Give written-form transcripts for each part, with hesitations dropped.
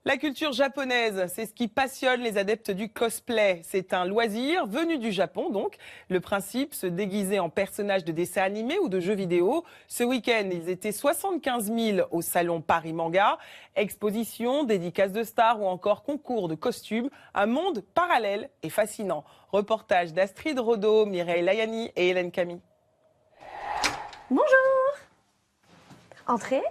La culture japonaise, c'est ce qui passionne les adeptes du cosplay. C'est un loisir venu du Japon, donc. Le principe, se déguiser en personnage de dessin animé ou de jeux vidéo. Ce week-end, ils étaient 75 000 au salon Paris Manga. Exposition, dédicaces de stars ou encore concours de costumes. Un monde parallèle et fascinant. Reportage d'Astrid Rodo, Mireille Layani et Hélène Camille. Bonjour! Entrez.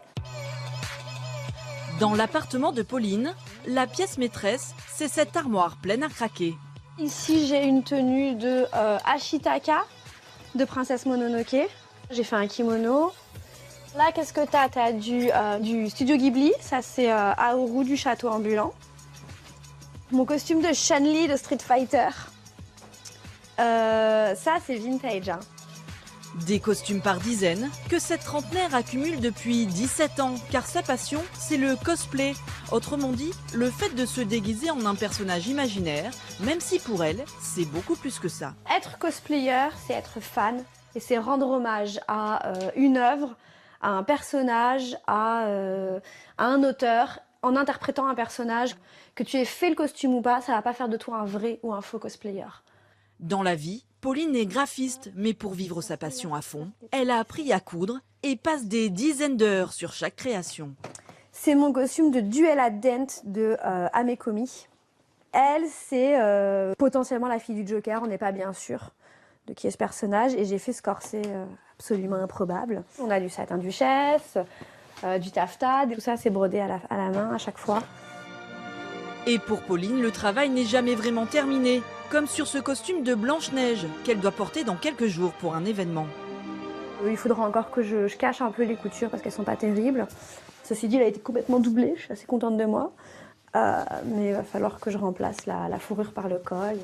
Dans l'appartement de Pauline, la pièce maîtresse, c'est cette armoire pleine à craquer. Ici, j'ai une tenue de Ashitaka, de Princesse Mononoke. J'ai fait un kimono. Là, qu'est-ce que t'as? T'as du Studio Ghibli, ça c'est Aoru du château ambulant. Mon costume de Chun-Li de Street Fighter. Ça, c'est vintage. Hein. Des costumes par dizaines que cette trentenaire accumule depuis 17 ans, car sa passion, c'est le cosplay. Autrement dit, le fait de se déguiser en un personnage imaginaire, même si pour elle, c'est beaucoup plus que ça. Être cosplayer, c'est être fan et c'est rendre hommage à une œuvre, à un personnage, à un auteur. En interprétant un personnage, que tu aies fait le costume ou pas, ça va pas faire de toi un vrai ou un faux cosplayer. Dans la vie, Pauline est graphiste, mais pour vivre sa passion à fond, elle a appris à coudre et passe des dizaines d'heures sur chaque création. C'est mon costume de Duella Dent de Amekomi. Elle, c'est potentiellement la fille du Joker, on n'est pas bien sûr de qui est ce personnage. Et j'ai fait ce corset absolument improbable. On a du satin duchesse, du taffetas, tout ça c'est brodé à la main à chaque fois. Et pour Pauline, le travail n'est jamais vraiment terminé, comme sur ce costume de Blanche-Neige qu'elle doit porter dans quelques jours pour un événement. Il faudra encore que je cache un peu les coutures parce qu'elles sont pas terribles. Ceci dit, elle a été complètement doublée, je suis assez contente de moi. Mais il va falloir que je remplace la fourrure par le col.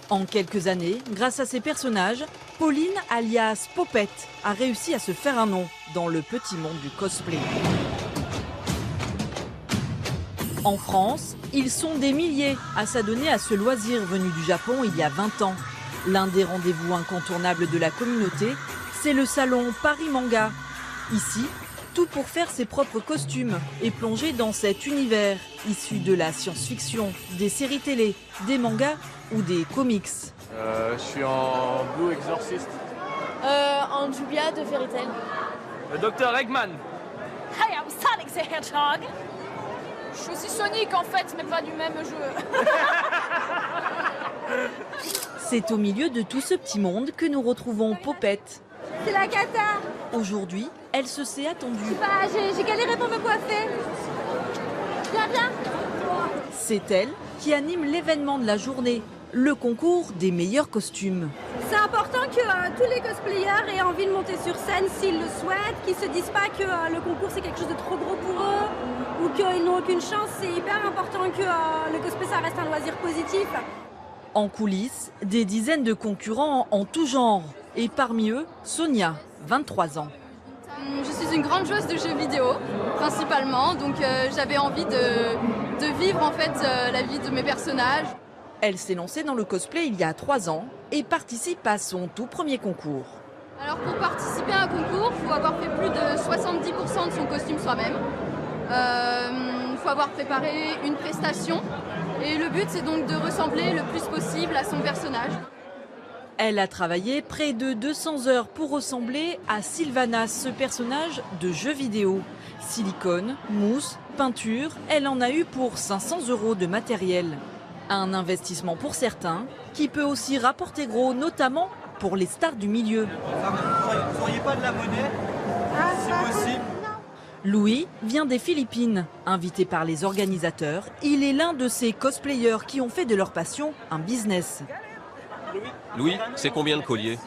En quelques années, grâce à ses personnages, Pauline, alias Popette, a réussi à se faire un nom dans le petit monde du cosplay. En France, ils sont des milliers à s'adonner à ce loisir venu du Japon il y a 20 ans. L'un des rendez-vous incontournables de la communauté, c'est le salon Paris Manga. Ici, tout pour faire ses propres costumes et plonger dans cet univers issu de la science-fiction, des séries télé, des mangas ou des comics. Je suis en Blue Exorcist. En Julia de Fairy Tail. Le docteur Eggman. Hi, I'm Sonic the Hedgehog. Je suis aussi Sonic en fait, mais pas du même jeu. C'est au milieu de tout ce petit monde que nous retrouvons Popette. C'est la cata. Aujourd'hui, elle se sait attendue. J'ai galéré pour me coiffer. Viens. C'est elle qui anime l'événement de la journée, le concours des meilleurs costumes. C'est important que tous les cosplayers aient envie de monter sur scène s'ils le souhaitent, qu'ils se disent pas que le concours c'est quelque chose de trop gros pour eux ou qu'ils n'ont aucune chance. C'est hyper important que le cosplay ça reste un loisir positif. En coulisses, des dizaines de concurrents en tout genre. Et parmi eux, Sonia, 23 ans. Je suis une grande joueuse de jeux vidéo, principalement, donc j'avais envie de vivre en fait la vie de mes personnages. Elle s'est lancée dans le cosplay il y a 3 ans et participe à son tout premier concours. Alors pour participer à un concours, il faut avoir fait plus de 70% de son costume soi-même. Il faut avoir préparé une prestation et le but c'est donc de ressembler le plus possible à son personnage. Elle a travaillé près de 200 heures pour ressembler à Sylvanas, ce personnage de jeu vidéo. Silicone, mousse, peinture, elle en a eu pour 500 € de matériel. Un investissement pour certains qui peut aussi rapporter gros, notamment pour les stars du milieu. Vous n'auriez pas de la monnaie, c'est possible? Louis vient des Philippines. Invité par les organisateurs, il est l'un de ces cosplayers qui ont fait de leur passion un business. Louis, c'est combien de colliers?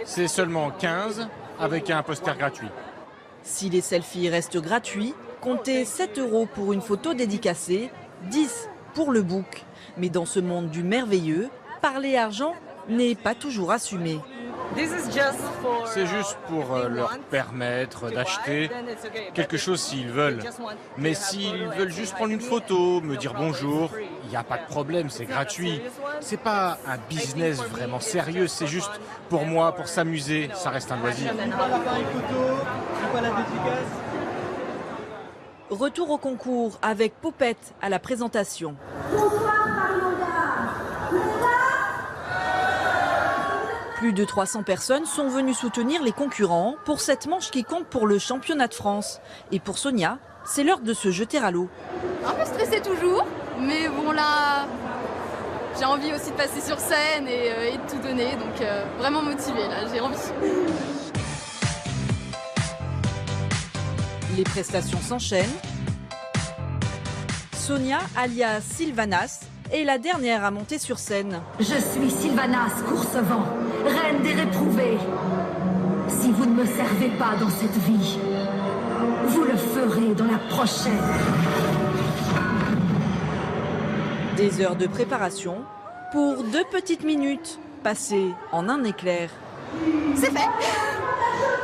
C'est seulement 15 avec un poster gratuit. Si les selfies restent gratuits, comptez 7 € pour une photo dédicacée, 10 pour le book. Mais dans ce monde du merveilleux, parler argent n'est pas toujours assumé. C'est juste pour leur permettre d'acheter quelque chose s'ils veulent. Mais s'ils veulent juste prendre une photo, me dire bonjour, il n'y a pas de problème, c'est gratuit. C'est pas un business vraiment sérieux, c'est juste pour moi, pour s'amuser, ça reste un loisir. Pas l'appareil photo, pas la dédicace. Retour au concours avec Popette à la présentation. Plus de 300 personnes sont venues soutenir les concurrents pour cette manche qui compte pour le championnat de France. Et pour Sonia, c'est l'heure de se jeter à l'eau. Un peu stressée toujours, mais bon là, j'ai envie aussi de passer sur scène et de tout donner, donc vraiment motivée là, j'ai envie. Les prestations s'enchaînent. Sonia, alias Sylvanas, est la dernière à monter sur scène. Je suis Sylvanas Coursevent, reine des réprouvés. Si vous ne me servez pas dans cette vie, vous le ferez dans la prochaine. Des heures de préparation pour 2 petites minutes passées en un éclair. C'est fait.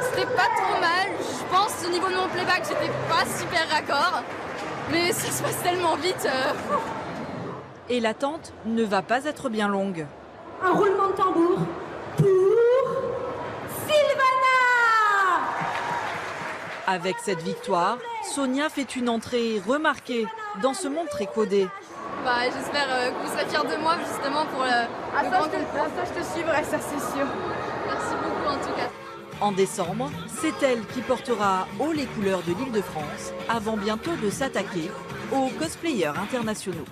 C'était pas trop mal. Je pense au niveau de mon playback, j'étais pas super raccord. Mais ça se passe tellement vite. Et l'attente ne va pas être bien longue. Un roulement de tambour pour Sylvanas. Avec cette victoire, Sonia fait une entrée remarquée dans ce monde très codé. J'espère que vous serez fiers de moi justement pour le grand concours. Ça, je te suivrai, ça c'est sûr. Merci beaucoup en tout cas. En décembre, c'est elle qui portera haut les couleurs de l'Île-de-France avant bientôt de s'attaquer aux cosplayers internationaux.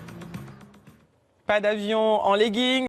Pas d'avion en legging.